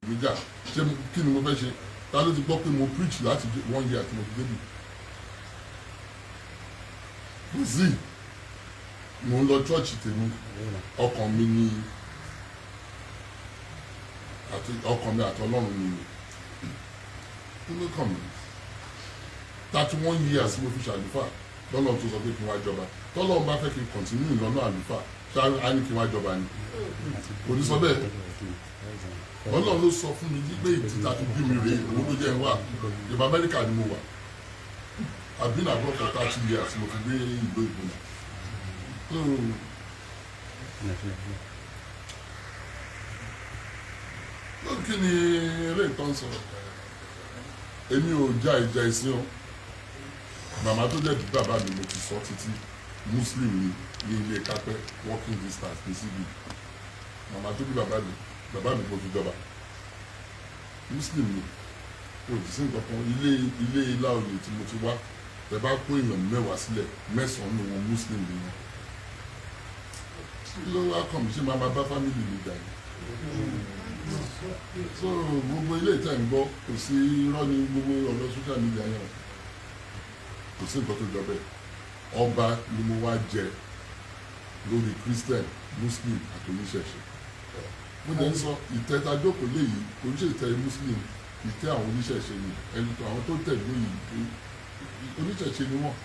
níjà ṣé kí ni mo fẹ́ ṣe ta ló ti gbọ́ pé mo preach láti 1 year tí mo fi débi kò sí mo ń lọ church tèmi ọkàn mi àti Ọlọ́run mi kí ló kàn mí 31 years mo fi ṣàlùfáà lọ́lọ́run tó sọ pé kí n wá jọba tọ́lọ́run bá fẹ́ kí n continue lọ́nà àlùfáà ṣáà á ní kí n wá jọba ni kò ní sọ bẹ́ẹ̀ Ọlọ́run ló sọ fún mi nígbà ìtìta fi bí mi rèé owó ló jẹ́ ń wà ìjọba Amẹ́ríkà ni mo wà I've been abroad for 30 years mo fi gbé ìlú ìgbóná kí ni eré ìtàn sọ èmi ò já ìjà ìsìn o màmá tó jẹ́ bí bàbá mi mo ti sọ títí Muslim ni ní ilé kápẹ́ working distance ní síbi màmá tó bí bàbá mi mo fi jọba Muslim ni kò sí nǹkan kan ilé ilá oyè tí mo ti wá ẹ bá kó èèyàn 10 sílẹ̀ 9 ní wọn Muslim ni wọn ló wá kàn mí ṣe máa bá fámìlì mi jà ní. So gbogbo ilé ìta ń gbọ́ kò sí irọ́ ní gbogbo ọ̀dọ́ social media yẹn kò sí nǹkan tó jọ bẹ́ẹ̀ ọba ni mo wá jẹ lórí Christian Muslim àti oníṣẹ̀ṣe mo dẹ̀ ń sọ ìtẹ́ta jókòó léyìí kò ń ṣe ìtẹ́ Muslim ìtẹ́ àwọn oníṣẹ̀ṣe ni ẹni tó àwọn tó tẹ̀lé yìí oníṣẹ̀ṣe ni wọ́n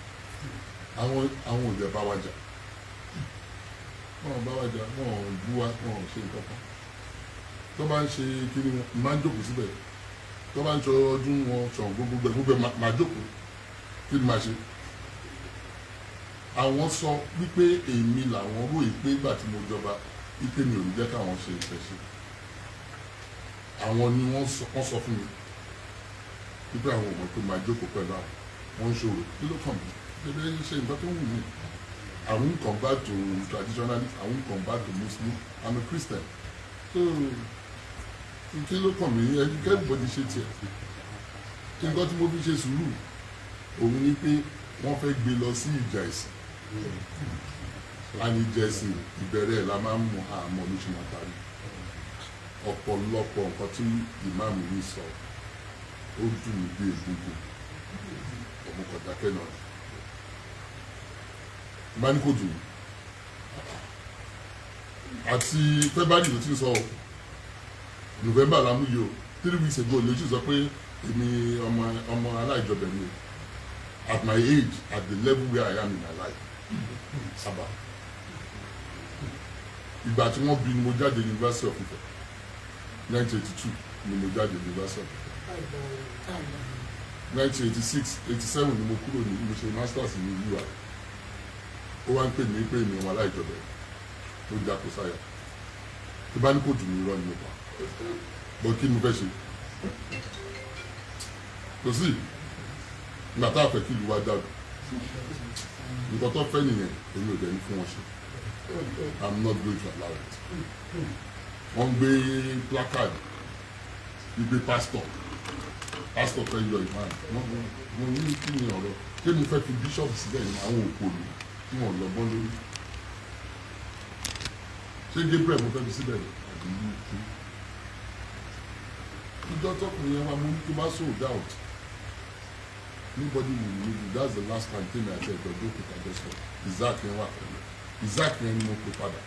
àwọn ò dẹ̀ bá wa jà wọn bá wa jà wọn ò bú wa wọn ò ṣe nǹkan kan tó bá ń ṣe kíni wọn máa ń jókòó síbẹ̀ tó bá ń ṣe ọdún wọn ṣàn gbogbo máa jókòó kí ni máa ṣe àwọn sọ wípé èmi làwọn rò pé ìgbà tí mo jọba wípé mi ò ní jẹ́ káwọn ṣe ìfẹsẹ̀ àwọn ni wọ́n sọ fún mi wípé àwọn ò mọ̀ pé máa jókòó pẹ̀lú àwọn wọ́n ń ṣòro kí ló kàn mí bébé ṣe nǹkan tó wù mí I won't come back to traditionalist I won't come back to Muslim I'm a Christian so kí ló kàn mí everybody ṣe tiẹ̀ kí nǹkan tí mo fi ṣe sùúrù òun ni pé wọ́n fẹ́ gbé lọ sí ìjà ẹ̀sìn láti ìjà ẹ̀sìn ìbẹ̀rẹ̀ la máa ń mọ àmọ́ ní ṣùgbọ́n parí ọ̀pọ̀lọpọ̀ nǹkan tí ìmáàmù mi sọ ó dùn mí bí egungun ọmọkọ̀dákẹ́ náà bá ní kò dùn àti February ló ti sọ November la mú yìí o 3 weeks ago lójú sọ pé èmi ọmọ aláìjọbẹ ni at my age at the level where I am in my life sábà ìgbà tí wọ́n bí ni mo jáde University of Ife 1982 ni mo jáde University of Ife 1986 87 ni mo kúrò ní mo ṣe masters ní U.S.A ó wá ń pè mí pé èmi wọn aláìjọbẹ tó já kó sáyà tó bá ní kò dùn mí rọ ni mo pa bọ́ kí ni mo fẹ́ ṣe kò sí ìgbà tá a fẹ́ kí ìlú wa dàrú nǹkan tó fẹ́ nìyẹn èmi ò dẹ̀ ní fún wọn ṣe I'm not going to allow it wọ́n gbé placard gbígbé pastor fẹ́ yọ ìmáà mo ní kí ni ọ̀rọ̀ ṣé mo fẹ́ fi bishop sílẹ̀ ní àwọn òpòlù tí wọ́n lọ́gbọ́n lórí ṣé Gabriel mo fẹ́ fi síbẹ̀ àbí ìlú ìjọ tọkùnrin yẹn wá mo ní tó bá sold out nobody will believe you that's the last time tèmi àti ẹ̀dọ̀ tó kò tàjọ sọ Isaac yẹn wà pẹ̀lú Isaac yẹn ni mo pè padà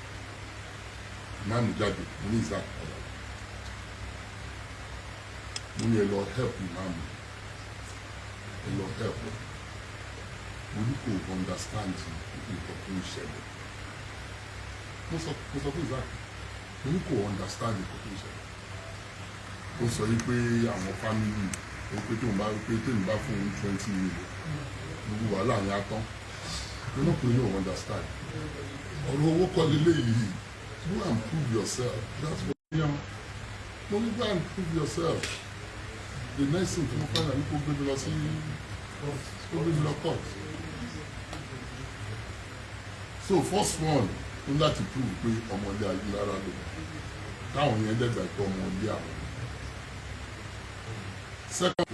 máa mi jáde mo ní Isaac padà mo ní ẹ lọ help ìmáàmù ẹ lọ help mo ní kò understand nǹkan tó ń ṣẹlẹ̀ mo sọ fún Isaac mo ní kò understand nǹkan tó ń ṣẹlẹ̀ ó sọ yìí pé àwọn family ó pé tóun bá fún un 20 million gbogbo wàhálà yẹn á tán mo ní kò ní ò understand ọ̀rọ̀ owó kọ́ lélẹ́yìí go and prove yourself that's what you know mo ní go and prove yourself the next thing tí mo fẹ́ náà ní kó gbé mi lọ sí court so first one ní láti prove pé ọmọdé ayélujára lò káwọn yẹn dẹ́gbà pé ọmọdé àwọn second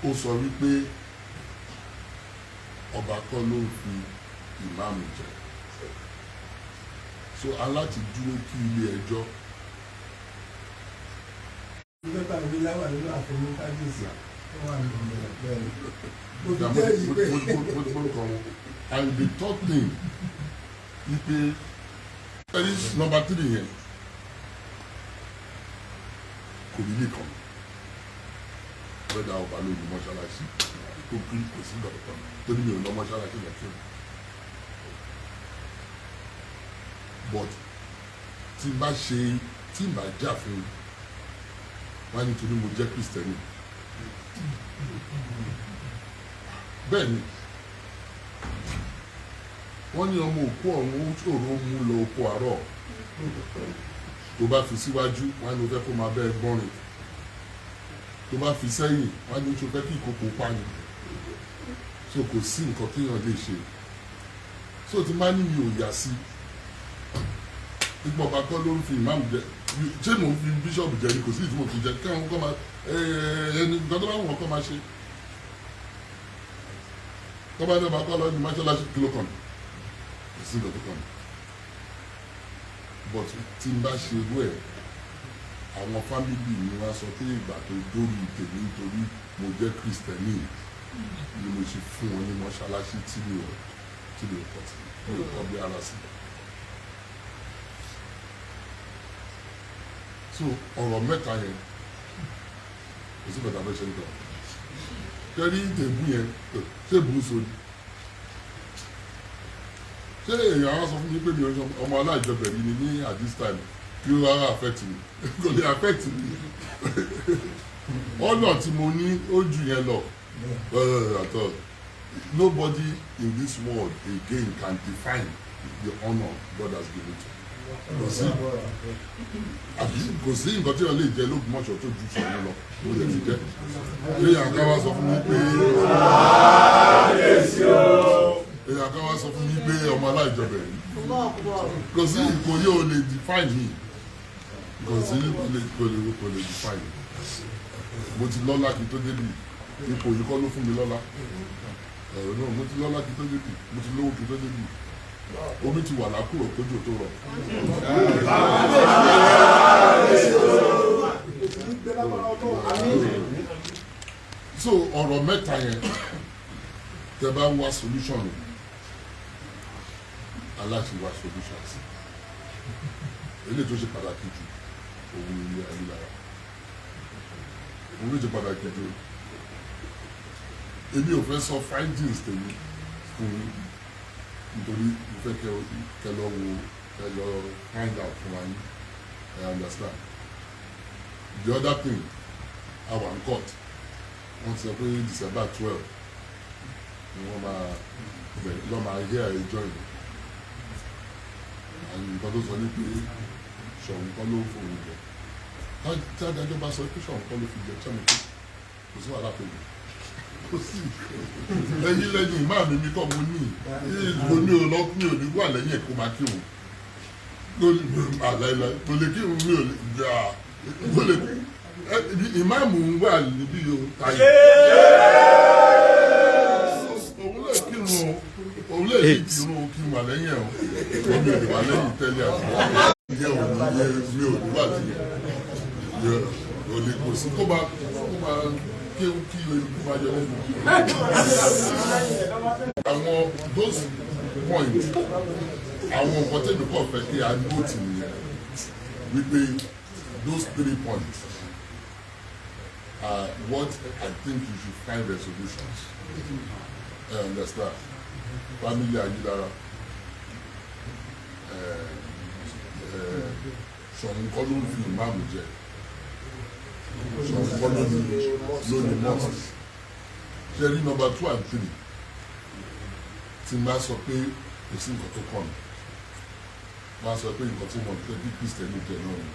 ó sọ wípé ọba kọ́ ló ń fi ìmáàmù jẹ so aláti dúró kí ilé ẹjọ́ And the third thing, there is number 3 here. Kò ní lè kàn whether ọba ló ní mọ́ṣáláṣí tó kí kò sí dọ̀tọ̀ tó ní mi ò lọ mọ́ṣáláṣí lọ kí o. But tí n bá jà fún wa nítorí mo jẹ́ Kristẹni bẹ́ẹ̀ ni wọ́n ní ọmọ òkú ọ̀run ó ṣòro mú lọ oko àárọ̀ tó bá fi síwájú wọ́n ní o fẹ́ kó máa bẹ́ẹ̀ gbọ́rin tó bá fi sẹ́yìn wọ́n ní o fẹ́ kí ìkókó pani so kò sí nǹkan téèyàn lè ṣe so tí má ní mi ò yà sí ìgbọ̀nba kọ́ ló ń fi ìmáàmù jẹ ṣé mò ń fi bíṣọ̀bù jẹ ni kò sí ìdí mo fi jẹ kí àwọn kọ́ máa ẹni nǹkan tó bá wù wọ́n kọ́ máa ṣe tọ́ bá ní ọba kọ́ lọ ní mọ́ṣáláṣí kìlọ̀ kan kò sí nǹkan tó kàn mí but tí n bá ṣe irú ẹ̀ àwọn fámìlì mi wá sọ pé ìgbà tó dórí tèmi nítorí mo jẹ́ Kristẹni ni mo ṣe fún wọn ní mọ́ṣáláṣí tí mi ò pọ̀ sí mi ò kọ́ bí ara sí. So ọ̀rọ̀ mẹ́ta yẹn kò sí bàtà fẹ́ ṣe ń tọ̀ kẹ́rí tèbú yẹn ṣé bùú so ni ṣé èèyàn á sọ fún mi pé mi ò yan ọmọ aláìjọbẹ̀ yìí ni ní at this time kí ó rárá affect mi kò lè affect mi ọ̀nà tí mo ní ó jù yẹn lọ at all nobody in this world again can define the honour God has given to me kò sí nǹkan tí wọ́n lè jẹ l'Ógbómọ̀ṣọ́ tó ju Ṣọ̀ún lọ mo lè ti jẹ́ èèyàn kan wá sọ fún mi pé èèyàn kan wá sọ fún mi pé ọmọ aláìjọbẹ̀ yìí kò sí ìkòyí ò lè define me kò sí kò lè define me mo ti lọ́lá kí tó débi ipò yìí kọ́ ló fún mi lọ́lá náà mo ti lọ́lá kí tó débi mo ti lówó kí tó débi omi ti wà lákùrọ̀ kójú tó rọ̀. So ọ̀rọ̀ mẹ́ta yẹn tẹ́ bá wá solution ni aláṣẹ wá solution sí eléyìí tó ṣe pàtàkì jù òun ilé ayélujára òun ló ṣe pàtàkì jù èmi ò fẹ́ sọ findings tèmi fún mi nítorí mo fẹ́ kẹ́ lọ wo kẹ́ lọ find out fún wa yín I understand the other thing our court wọ́n ti sọ pé December 12 ni wọ́n máa hear ẹjọ́ yìí and nǹkan tó sọ ní pé Ṣọ̀ún kọ́ ló fòun jẹ tí adájọ́ bá sọ pé Ṣọ̀ún kọ́ ló fi jẹ tí wọ́n mi kò sí wàhálà pẹ̀lú kò sí lẹ́yìn ìmáàmù mi kọ́ mo ní ìdìbò mi ò ní wà lẹ́yìn ẹ̀kọ́ máa kírun àlàyé kò lè kírun mi ò lè gbà kò lè ìmáàmù ń wà níbí yóò táyé òun lè kírun kí n wà lẹ́yìn ẹ̀ o mi ò lè wà lẹ́yìn tẹ́lẹ̀ àti ìyẹn ò ní mi ò ní wà lẹ́yìn ò lè kò sí kó máa kéwù kí ikú máa yọ lẹ́nu. Àwọn those points àwọn nǹkan tẹ́lẹ̀ kọ̀ fẹ́ kí a note nìyẹn wípé those 3 points are what I think you should find resolutions. I understand. Family ayélujára Ṣọ̀ún kọ́ ló ń fi ìmáàmù jẹ Ṣọ̀ún kọ́ lónìí mosque ṣe rí number 2 and 3 tí máa sọ pé kò sí nǹkan tó kọ́ mi máa sọ pé nǹkan tí wọ́n fẹ́ bí Kristẹni jẹ náà ni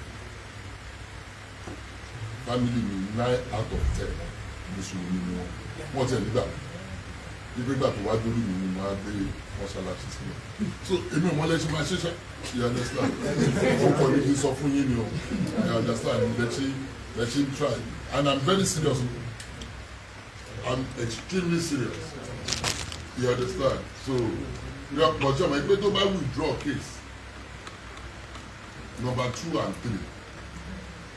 family mi 9 out of 10 mùsùlùmí ni wọ́n tẹ̀ nígbà ìgbégbà tó wá dórí mi ni mo á gbé mọ́ṣáláṣí sílẹ̀ so èmi ò mọ́lẹ́ ṣe máa ṣiṣẹ́ you understand ọkọ̀ ní kí n sọ fún yín ni o you understand let him try and I'm very serious I'm extremely serious you understand so pọ̀jọ́ mọ̀ ẹgbẹ́ tó bá withdraw case number 2 and 3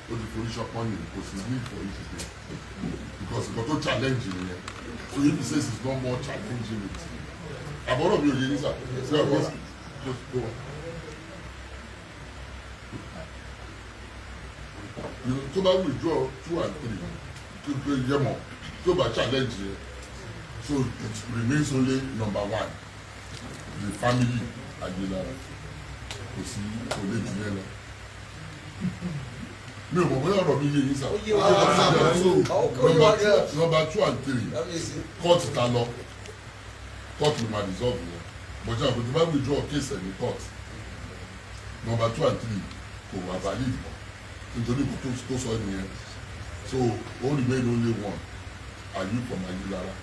ó ti forí ṣọpọ́n ní kò sí need for it today because nǹkan tó challenge nìyẹn so if he says it's no more challenging it àbọ̀rọ̀ mi ò yé ní sà ṣé ọ̀pọ̀ tó wà. tó bá withdraw 2 and 3 tó gbé yẹmọ tó bá challenge yẹn so it remains only number 1 the family Aguilara kò sí olè jù yẹn lọ mi ò mọ̀ bóyá ọ̀rọ̀ mi yé yín sá number 2 and 3 court ta lọ court ló máa dissolve yẹn but ṣe àpótí bá withdraw case ẹ̀ ní court number 2 and 3 kò wà valid nítorí kò tó sọ nìyẹn so ó remain only 1 and you from Aguilara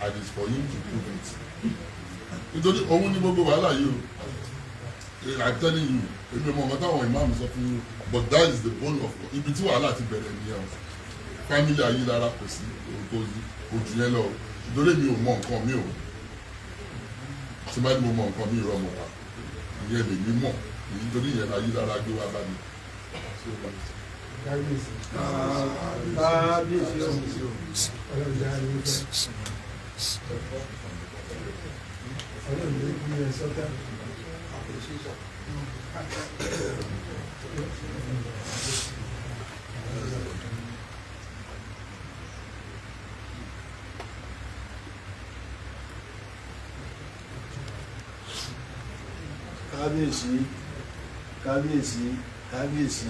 and it's for him to prove it nítorí òun ní gbogbo wàhálà yìí o I'm telling you èmi mọ̀ ọ̀gá táwọn ìmáàmù sọ fún yín but that is the bone of ibi tí wàhálà ti bẹ̀rẹ̀ nìyẹn o family Aguilara kò sí ojú yẹn lọ nítorí mi ò mọ nǹkan mi ò tí bá ní mo mọ nǹkan mi rọ mọ wa ìyẹn lè mí mọ̀ nítorí ìyẹn Aguilara gbé wá bá mi. kábíyèsí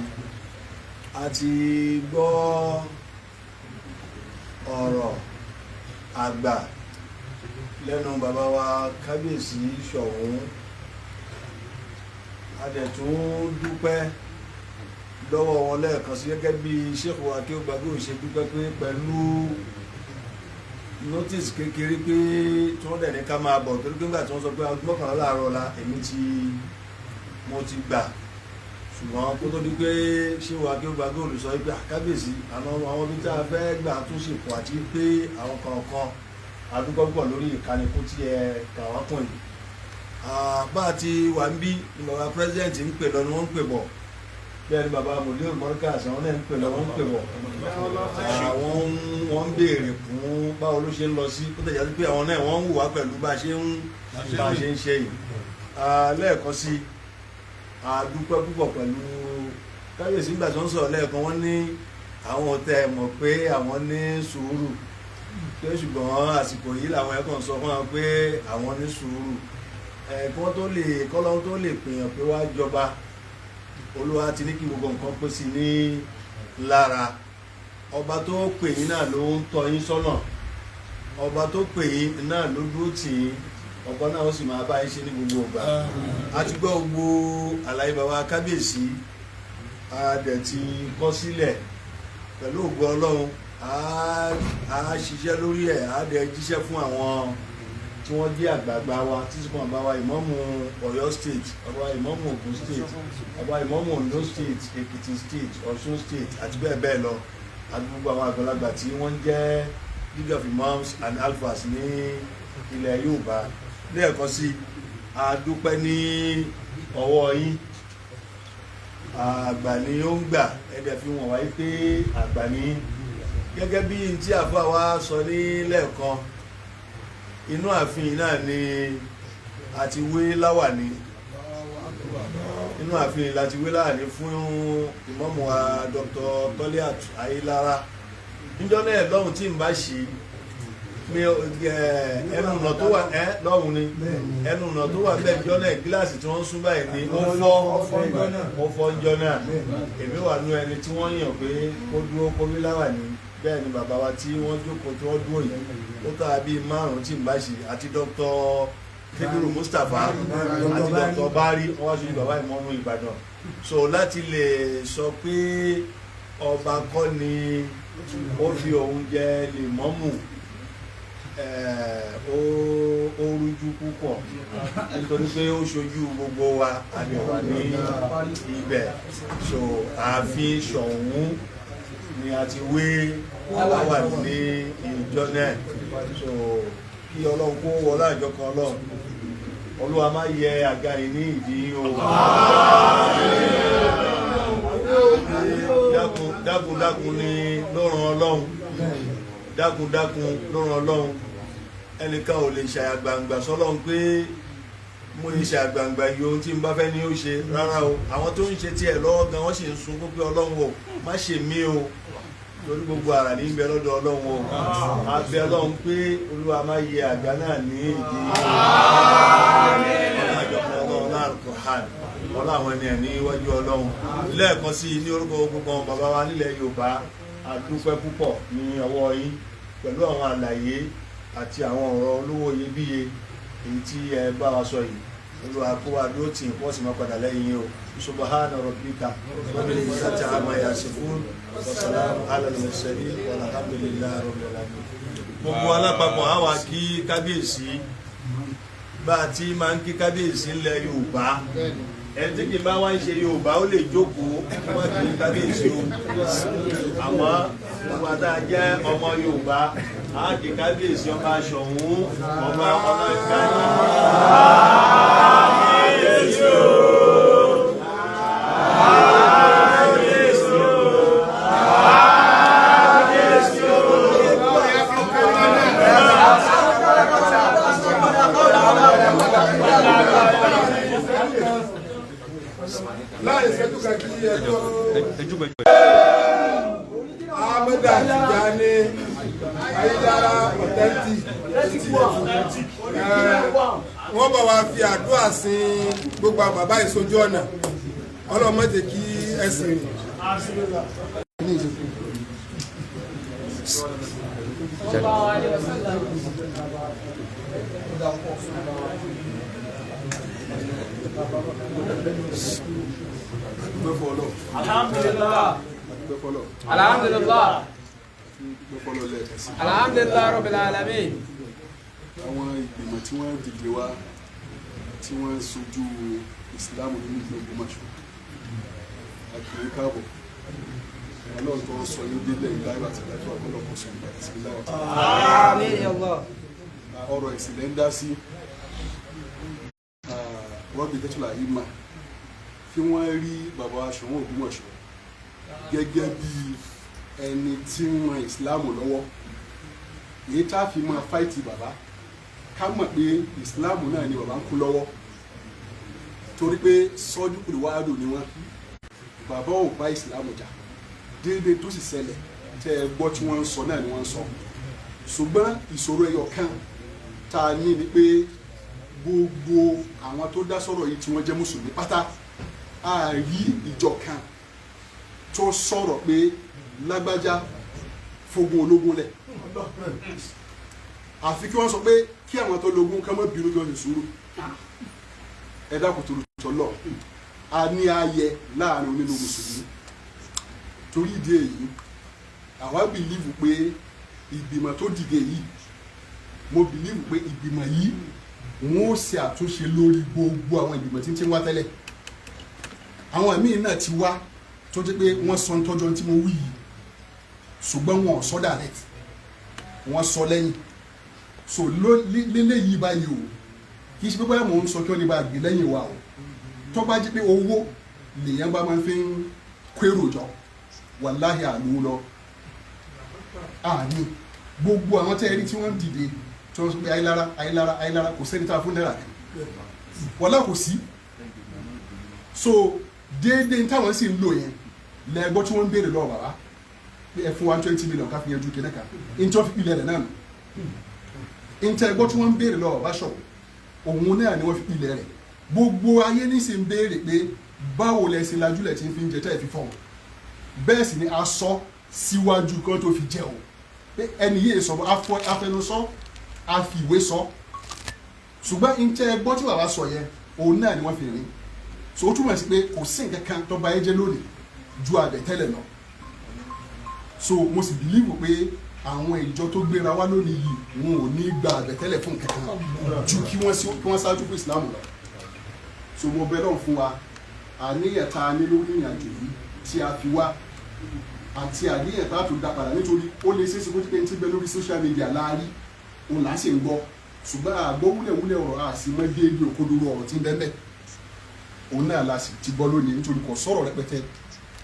a ti gbọ́ ọ̀rọ̀ àgbà lẹ́nu bàbá wa kábíyèsí Soun a dẹ̀ tún dúpẹ́ lọ́wọ́ wọn lẹ́ẹ̀kan sí gẹ́gẹ́ bí Sheikh wa kí ó gbàgbé ṣe dúpẹ́ pé pẹ̀lú notice kékeré pé tí wọ́n dẹ̀ ní ká máa bọ̀ torí pé nígbà tí wọ́n sọ pé mọ́kànlá láàárọ̀ la èmi mo ti gbà ṣùgbọ́n kó tó di pé Sheikh wa kí ó gbàgbé olùsọ pé kábíyèsí àwọn ibi tí a fẹ́ gbà tún ṣèkù àti pé àwọn kọ̀ọ̀kan adúgbò pọ̀ lórí ìkànnì kún tí ẹ kà wá pọ̀ yìí bá a ti wà ń bí ni bàbá president ń pè lọ ni wọ́n ń pè bọ̀ bẹ́ẹ̀ ni bàbá mòdìrò mọ́ríkàsì àwọn náà ń pè lọ wọ́n ń pè bọ̀ wọ́n ń béèrè fún báwo ló ṣe ń lọ sí kó tẹ̀yà sí pé àwọn náà wọ́n ń hùwà pẹ̀lú bá a ṣe ń ṣe yìí lẹ́ẹ̀kan sí àdúpẹ́ púpọ̀ pẹ̀lú kábíyèsí nígbà tí wọ́n sọ̀rọ̀ lẹ́ẹ̀kan wọ́n ní àwọn ọ̀tẹ̀ mọ̀ pé àwọn ní sùúrù pé ṣùgbọ́n àsìkò yìí làwọn ẹ̀kọ́ sọ fún wọn pé àwọn ní sùúrù kọ́lọ́n tó lè pèèyàn pé wá jọba Olúwa ti ní kí gbogbo nǹkan pé sí ní lára ọba tó pè yín náà ló ń tọ́ yín sọ́nà ọba tó pè yín náà ló dúró tì yín ọ̀pọ̀ náà ó sì máa bá yín ṣe ní gbogbo ọgbà a ti gbọ́ gbogbo àlàyé bàbá kábíyèsí a dẹ̀ ti kọ́ sílẹ̀ pẹ̀lú ògo Ọlọ́run a ṣiṣẹ́ lórí ẹ̀ a dẹ̀ jíṣẹ́ fún àwọn tí wọ́n jẹ́ àgbààgbà wa tí wọ́n bá wa ìmáàmù Ọ̀yọ́ state bàbá ìmáàmù Ògùn state bàbá ìmáàmù Ondo state Èkìtì state Ọ̀ṣun state àti bẹ́ẹ̀ bẹ́ẹ̀ lọ àti gbogbo àwọn àgbàlagbà tí wọ́n jẹ́ leader of imams and alphas ní ilẹ̀ Yorùbá lẹ́ẹ̀kan sí a dúpẹ́ ní ọwọ́ yín àgbà ni ó ń gbà ẹ̀dẹ̀ fi wọ̀n wáyé pé àgbà ni gẹ́gẹ́ bí tí àfáà wa sọ ní lẹ́ẹ̀kan inú ààfin náà ni a ti wé láwàní inú ààfin láti wé láwàní fún ìmáàmù wa Dr. Toliat Ayélára níjọ́ náà lọ́hùn tí n bá ṣe ẹnu ọ̀nà tó wà lọ́hùn ni ẹnu ọ̀nà tó wà bẹ́ẹ̀ níjọ́ náà gíláàsì tí wọ́n sún báyìí ni ó fọ́ níjọ́ náà èmi wà nú ẹni tí wọ́n yàn pé kó dúró kó wé láwàní bẹ́ẹ̀ ni bàbá wa tí wọ́n jókòó tí wọ́n dúró yìí ó tàbí bíi márùn-ún tí n bá ṣe àti Dr. Kebiru Mustapha àti Dr. Bari wọ́n wá sójú bàbá ìmáàmù Ìbàdàn so láti lè sọ pé ọba kọ́ ni ó fi òun jẹ lè mọ́mù ó rújú púpọ̀ nítorí pé ó ṣojú gbogbo wa àdẹ̀wà ní ibẹ̀ so ààfin Ṣọ̀ún ni a ti wé aláwà ní ìjọ náà so kí Ọlọ́run kó wọlé àjọ kan Ọlọ́run Olúwa má yẹ àga yìí ní ìdí o dákun ni ló ràn Ọlọ́run dákun ló ràn Ọlọ́run ẹnìkan ò lè ṣàyàgbàǹgbà sọ́lọ́run pé mo ní ṣàgbàǹgbà yìí ohun tí n bá fẹ́ ní ó ṣe rárá o àwọn tó ń ṣe tiẹ̀ lọ́wọ́ gan wọ́n sì ń sun pé Ọlọ́run o má ṣe mí o lórí gbogbo ara ní bẹ lọ́dọ̀ Ọlọ́run o abẹ Ọlọ́run pé Olúwa má yẹ àgbà náà ní ìdí ọlá àwọn ènìyàn ní iwájú Ọlọ́run lẹ́ẹ̀kan sí ní orúkọ gbogbo bàbá wa nílẹ̀ Yorùbá a dúpẹ́ púpọ̀ ní ọwọ́ yín pẹ̀lú àwọn àlàyé àti àwọn ọ̀rọ̀ olówó iyebíye èyí tí ẹ bá wa sọ yìí Olúwa kó wa dúró tì wọ́n sì máa padà lẹ́yìn yìí o subhana rabbika rabbil izzati amma yasifun wa salamun alal mursalin walhamdulillahi rabbil alamin. Gbogbo alápapọ̀ á wá kí kábíyèsí bá a ti máa ń kí kábíyèsí ńlẹ̀ Yorùbá ẹni tí kì í bá wá ń ṣe Yorùbá ó lè jókòó wọ́n kì í kábíyèsí o àmọ́ gbogbo àtà jẹ́ ọmọ Yorùbá á kì í kábíyèsí ọba Ṣọ̀ún ọba ọmọ Nkan kábíyèsí o. Amada Tijani Ayédára authentic wọ́n bá wa fi àdúrà sin gbogbo àwọn bàbá ìsojú ọ̀nà Ọlọ́run jẹ́ kí ẹ̀sìn Alhamdulillah. Alhamdulillah rabbil alamin. Àwọn ìgbìmọ̀ tí wọ́n dìde wá tí wọ́n sojú Islam ní ìlú Ogbomoso àkìrí káàbọ̀ Ọlọ́run tó sọ ní délẹ̀ ìdáyọ̀ àti ìdájọ́ ọ̀pọ̀lọpọ̀ sọ nígbà tí láwọn Àmín ya Allah. ọ̀rọ̀ ìsìlẹ̀ ń dá sí rọ́bì tẹ́tùlà ìmà kí wọ́n rí bàbá Soun Ogbomoso gẹ́gẹ́ bí ẹni tí ń ran Islam lọ́wọ́ èyí tá a fi máa fáìtì bàbá ká mọ̀ pé Islam náà ni bàbá ń kú lọ́wọ́ torí pé sọ́jú kùlù wáàdù ni wọ́n bàbá ò bá Islam jà déédéé tó sì ṣẹlẹ̀ tẹ́ ẹ gbọ́ tí wọ́n ń sọ náà ni wọ́n ń sọ ṣùgbọ́n ìṣòro ẹyọ kan tá a ní ni pé gbogbo àwọn tó dá sọ̀rọ̀ yìí tí wọ́n jẹ́ mùsùlùmí pátá a rí ìjọ kan tó sọ̀rọ̀ pé lágbájá fogun ológun lẹ̀ àfi kí wọ́n sọ pé kí àwọn tó lógun ká má bínú kí wọ́n sì sùúrù ẹ dákun tó tọ́lọ̀ a ní ayẹ láàrin onínú mùsùlùmí torí ìdí èyí àwa bìlíìfù pé ìgbìmọ̀ tó dìde yìí mo bìlíìfù pé ìgbìmọ̀ yìí wọ́n ó ṣe àtúnṣe lórí gbogbo àwọn ìgbìmọ̀ tí ń wá tẹ́lẹ̀ àwọn míì náà ti wá tó jẹ́ pé wọ́n sọ tọ́jọ́ tí mo wí yìí ṣùgbọ́n wọn ò sọ direct wọ́n sọ lẹ́yìn so lélẹ́yìí báyìí o kì í ṣe pé báyà mò ń sọ kí wọ́n lè bá gbé lẹ́yìn wa o tó bá jẹ́ pé owó lèèyàn bá máa fi ń kérò jọ wàláhì àlùú lọ àní gbogbo àwọn tẹ́ẹ̀rí tí wọ́n dìde tí wọ́n sọ pé ayélára kò sẹ́ni tá a fún náírà wọ́lá kò sí so déédéé táwọn sì ń lò yẹn lẹ́gbọ́ tí wọ́n ń béèrè lọ́wọ́ bàbá pé ẹ fún wa 20 million ká fi yanjú kéde kan ìjọ fi pilẹ̀ rẹ̀ náà nù ìtẹ̀ ẹgbọ́ tí wọ́n ń béèrè lọ́wọ́ bàbá ṣọ̀wọ́ òun náà ni wọ́n fi pilẹ̀ rẹ̀ gbogbo ayé ní sì ń béèrè pé báwo lẹ ṣe lajúlẹ̀ tí ń fi ń jẹ tẹ́ ẹ fi fọ́ bẹ́ẹ̀ sì ni a sọ síwájú kan tó fi jẹ́ o pé ẹni yìí sọ afẹnusọ àfìwé sọ ṣùgbọ́n ìtẹ̀ ẹgbọ́ tí bàbá sọ yẹn òun náà ni wọ́n fi rìn so ó túmọ̀ sí pé kò sí nǹkan kan tó bá yẹ jẹ́ lónìí ju àbẹ̀tẹ́lẹ̀ lọ so mo sì bìlíìfù pé àwọn ìjọ tó gbéra wá lónìí yìí wọn ò ní gba àbẹ̀tẹ́lẹ̀ fún nǹkan kan ju kí wọ́n ṣáájú fún Islam lọ so mo bẹ̀ lọ́n fún wa àníyàn tá a ní lórí ìrìnàjò yìí tí a fi wá àti àníyàn tá a tó dá padà nítorí ó lè ṣeéṣe kó tí pé ń ti bẹ lórí social media láàárí òun là á sì ń gbọ́ ṣùgbọ́n àgbọ̀ wúlẹ̀wúlẹ̀ ọ̀rọ̀ àṣìmọ́ déédéé òkodoro ọ̀rọ̀ tí ń bẹ́ẹ̀ òun náà la sì ti gbọ́ lónìí nítorí kò sọ̀rọ̀ rẹpẹtẹ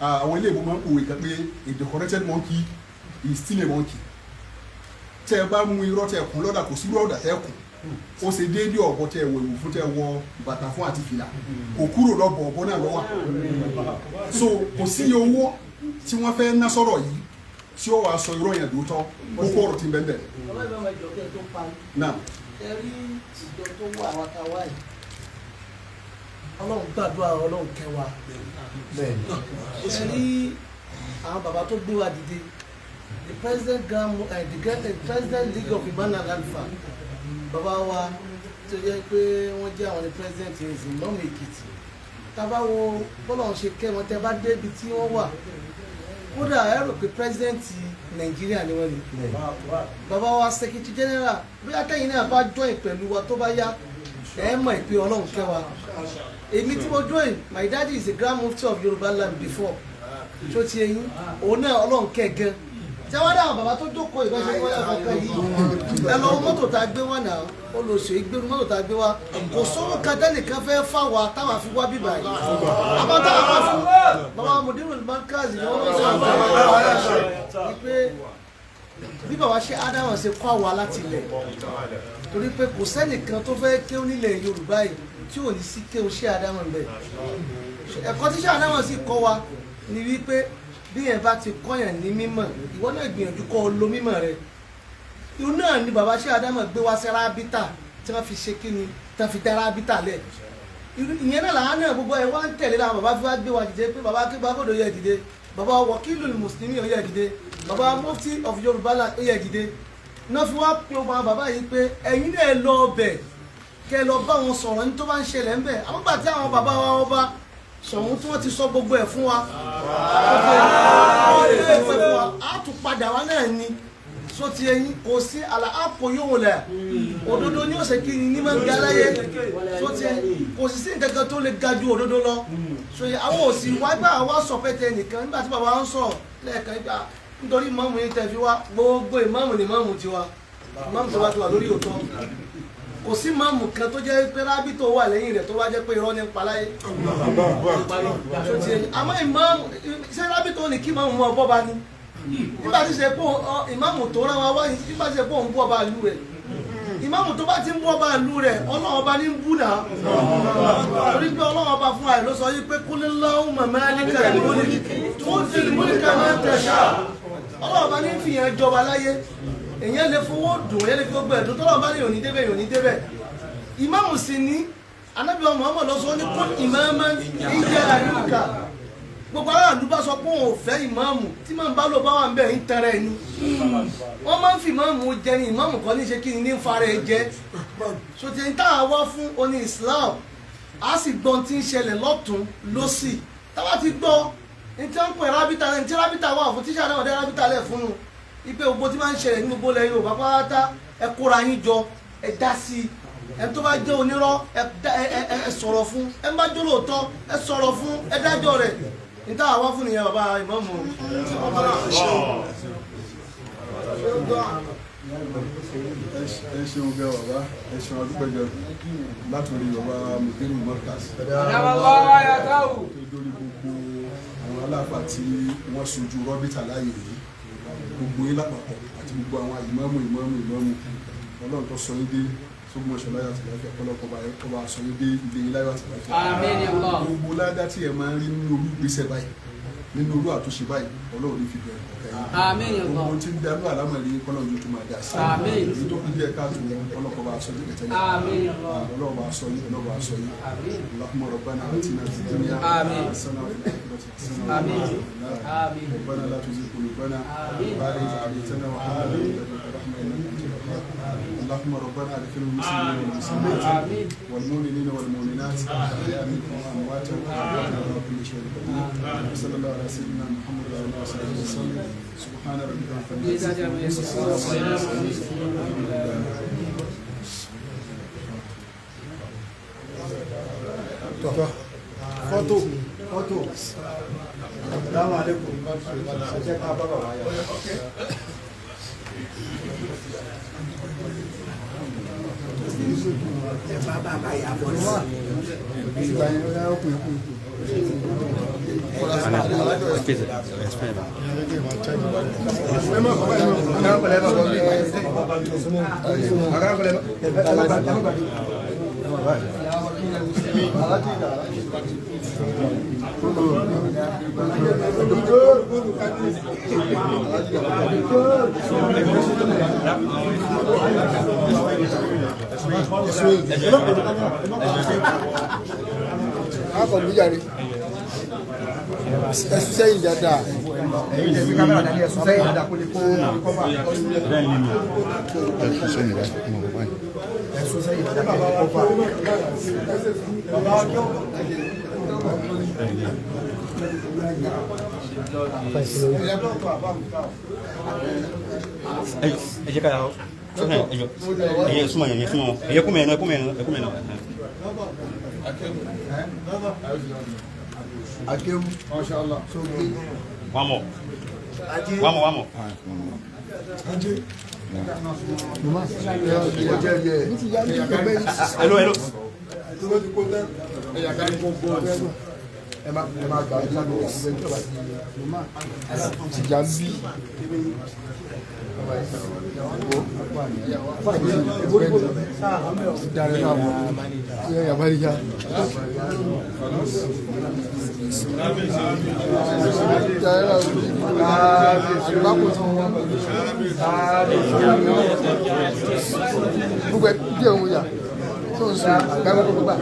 àwọn ilé ìbò máa ń pòwe kan pé a decorated monkey is still a monkey. Tẹ́ ẹ bá mú irọ́ tẹ́ ẹ kún lọ́dà kò sí irọ́ ọ̀dà tẹ́ ẹ kún. Ó ṣe déédéé ọ̀bọ tẹ́ ẹ wọ ìwò fún tẹ́ ẹ wọ bàtà fún àti fìlà. Kò kúrò lọ́bọ̀ ọ̀bọ náà lọ́wọ́. So kò sí iye owó tí wọ́n fẹ́ ná sọ̀rọ̀ yìí tí ó wàá sọ irọ́ yẹn dòótọ́ ó kó ọ̀rọ̀ tí ń bẹ́ẹ̀ bẹ́ẹ̀. Náà. Ẹ rí ìjọ tó wà wákàwá yìí. Ọlọ́run gbàdúrà Ọlọ́run kẹwàá. Ẹ rí àwọn bàbá tó gbé wa dìde. The President League of Imam and Alfa. Bàbá wa tó yẹ pé wọ́n jẹ́ àwọn president Ìmọ̀mù Èkìtì. Tábà wo bọ́lá ṣe kẹ́ wọn tẹ́ bá débi tí wọ́n wà. Kódà ẹ rò pé president Nàìjíríà ni wọ́n ní. Bàbá wa Secretary General bí akẹ́yìn náà bá join pẹ̀lú wa tó bá yá ẹ mọ̀ ìpè Ọlọ́run kẹ́ wa. Èmi tí mo join my daddy is a Grand Mufti of Yoruba land before. Tó ti eyín òun náà Ọlọ́run kẹ́ gan. Tẹ́wọ́n àwọn bàbá tó jókòó ìbáṣe wọ́n yà kankan yìí ẹ lọ mọ́tò tá a gbé wá náà olóṣèlú ìgbérú mọ́tò tá a gbé wá kò sówó kátẹ́nìkan fẹ́ fà wá táwọn àfi wá bíbá yìí àmọ́ táwọn wá fún bàbá mọ̀dínrún ní báńkàzì ni wọ́n lọ sọ àwọn pé bí bàbá ṣe ádámọ̀ ṣe kọ́ àwa láti ilẹ̀ torí pé kò sẹ́nìkan tó fẹ́ kéwú nílẹ̀ Yorùbá yìí tí ò ní sí kéwú ṣé ádámọ̀ ń bẹ̀ ẹ̀kọ́ tí ṣé ádámọ̀ sì kọ́ wa ni wípé bí yẹn bá ti kọ́yàn ní mímọ̀ ìwọ náà gbìyànjú kọ́ ọ lo mímọ̀ rẹ irú náà ni bàbá ṣé Ádámọ̀ gbé wá sí rábítà tí wọ́n fi ṣe kí ni tí wọ́n fi dá rábítà lẹ̀ ìyẹn náà làwọn náà gbogbo ẹ̀ wá ń tẹ̀lé làwọn bàbá fi wá gbé wa dìde pé bàbá kí bàbá yẹ dìde bàbá wọ̀kílù mùsùlùmí ó yẹ dìde bàbá mufti of Yorùbá land ó yẹ dìde náà fi wá pé ọmọ bàbá yìí pé ẹ̀yin náà lọ ọbẹ̀ kẹ́ lọ bá wọn sọ̀rọ̀ ní tó bá ń ṣẹlẹ̀ ńbẹ̀ àwọn gbà tí àwọn bàbá wa ọba Ṣọ̀ún tí wọ́n ti sọ gbogbo ẹ̀ fún wa a tún padà wá náà ni so ti ẹyin kò sí àlà àpò yóò lẹ̀ òdodo ní ọ̀sẹ̀ kí ni máa ń ga láyé so ti ẹyin kò sì sí nǹkan kan tó lè ga ju òdodo lọ so àwọn òsì wá gbà wá sọ̀pẹ̀tẹ̀ nìkan nígbà tí bàbá wa ń sọ̀rọ̀ lẹ́ẹ̀kan nígbà nítorí ìmáàmù yìí tẹ̀ fi wá gbogbo ìmáàmù ni ìmáàmù tiwa ìmáàmù tó bá ti wà lórí òótọ́ kò sí máàmù kan tó jẹ́ pé rábí tó wà lẹ́yìn rẹ̀ tó wá jẹ́ pé irọ́ ní paláyé àmọ́ ìmáàmù ṣé rábí tó ní kí máàmù mọ́ ọbọ̀ bá ní nígbà tí ṣe pé ìmáàmù tó rán wa wáyé nígbà tí ṣe pé òun bú ọba ìlú rẹ̀ ìmáàmù tó bá ti ń bú ọba ìlú rẹ̀ Ọlọ́run ọba ní ń bú náà torí pé Ọlọ́run ọba fún àìló sọ yí pé kúlélọ́hùn màmáníkà ìmúlẹ̀ tó ń fi ìmúlẹ̀ká máa ń tẹ̀sà Ọlọ́run ọba ní fi yẹn jọba láyé èyàn lè fowó dùn èyàn lè fi gbogbo ẹ̀dùn tọ́lọ́ bá ní òní débẹ̀ òní débẹ̀ ìmáàmù sì ní Ànábì Muhammad lọ́sọ́ ní kún ìmáàmù ìjẹ́ àyíká gbogbo aráàlú bá sọ pé òun ò fẹ́ ìmáàmù tí màá bá lò bá wà ń bẹ̀ ń tẹrẹ ẹni wọ́n máa ń fi ìmáàmù jẹ ní ìmáàmù kan ní ṣe kí ni ní fara ẹ jẹ sotí ẹni táwa wá fún oní Islam a sì gbọ́n tí ń ṣẹlẹ̀ lọ́tún lọ́sì táwa ti gbọ́ ní tí wọ́n ń pè rábítà ní tí rábítà wà fún tíṣà náà dé rábítà lẹ̀ fún un ipe gbogbo tí máa ń ṣẹlẹ̀ ní gbogbo ilẹ̀ Yorùbá pátá ẹ kóra yín jọ ẹ dá sí i ẹ tó bá jẹ́ onírọ́ ẹ sọ̀rọ̀ fún ẹ bá jẹ́ olóòótọ́ ẹ sọ̀rọ̀ fún ẹ dájọ́ rẹ̀ níta àwa fún nìyẹn bàbá ìmáàmù. ẹ ṣeun gẹ bàbá ẹ ṣeun adúpẹjọ látòrí bàbá mùdírù mọkàs. tó dórí gbogbo àwọn aláàfáà tí wọ́n sojú rọ́bìtà láàyè yìí gbogbo yín lápapọ̀ àti gbogbo àwọn ìmáàmù Ọlọ́run tó sọ yín dé sógun ọ̀ṣọ́ láyọ̀ àti láfíà ọ̀pọ̀lọpọ̀ bá sọ yín dé ilé yín láyọ̀ àti láfíà. Àmín ya Allah. Gbogbo ládá tí ẹ máa ń rí nínú olú gbèsè báyìí nínú olú àtúnṣe báyìí Ọlọ́run ní fi bẹ̀rẹ̀ ọ̀kẹ́ yín. Àmín ya Allah. Gbogbo tí ń darú àlámọ̀rí kọ́lọ́run yóò tún máa dá sí. Àmín. Èyí tó kú díẹ̀ káàtó ọlọ́kọ̀ bá sọ yín kẹtẹ́lẹ̀. Àmín ya Allah. Ọlọ́run bá sọ yín Ọlọ́run bá sọ yín. Àmín. Allahumma rabbana atina fid dunya Àmín. hasanatan wa fil akhirati hasanatan wa Àmín. qina adhaban nar. Àmín. ربنا لا تزغ قلوبنا آمين. بعد إذ هديتنا وهب لنا من لدنك رحمة إنك أنت الوهاب. اللهم ربنا أدخل المسلمين والمسلمات آمين. والمؤمنين والمؤمنات الأحياء منهم وأموات ربنا على كل شيء قدير. وصلى الله على سيدنا محمد وعلى آله وصحبه وسلم. سبحان ربك رب العزة عما يصفون وسلام على المرسلين والحمد لله. fọ́tò Assalamu alaikum ẹ jẹ́ ká bá bàbá yà. ẹsùn sẹ́yìn dáadáa. ẹ̀yin tẹ̀sí kámẹ́rà dání ẹ̀sùn sẹ́yìn dáadáa kó lè kó kọ́fà. ẹ̀sùn sẹ́yìn dáadáa ẹ̀sùn sẹ́yìn dáadáa kó lè kọ́fà. ẹ jẹ́ ká yà ọ́ ẹ̀yẹ súnmọ́ ẹ̀yẹ kúmẹ̀ náà. Akéwù. One more. Hello. Ẹ máa gbà ní sábà ọ̀sẹ̀ tó bá ti jà ń bí. Dari kamu, ya Maria. Bukan dia punya. Soun agora eu vou botar.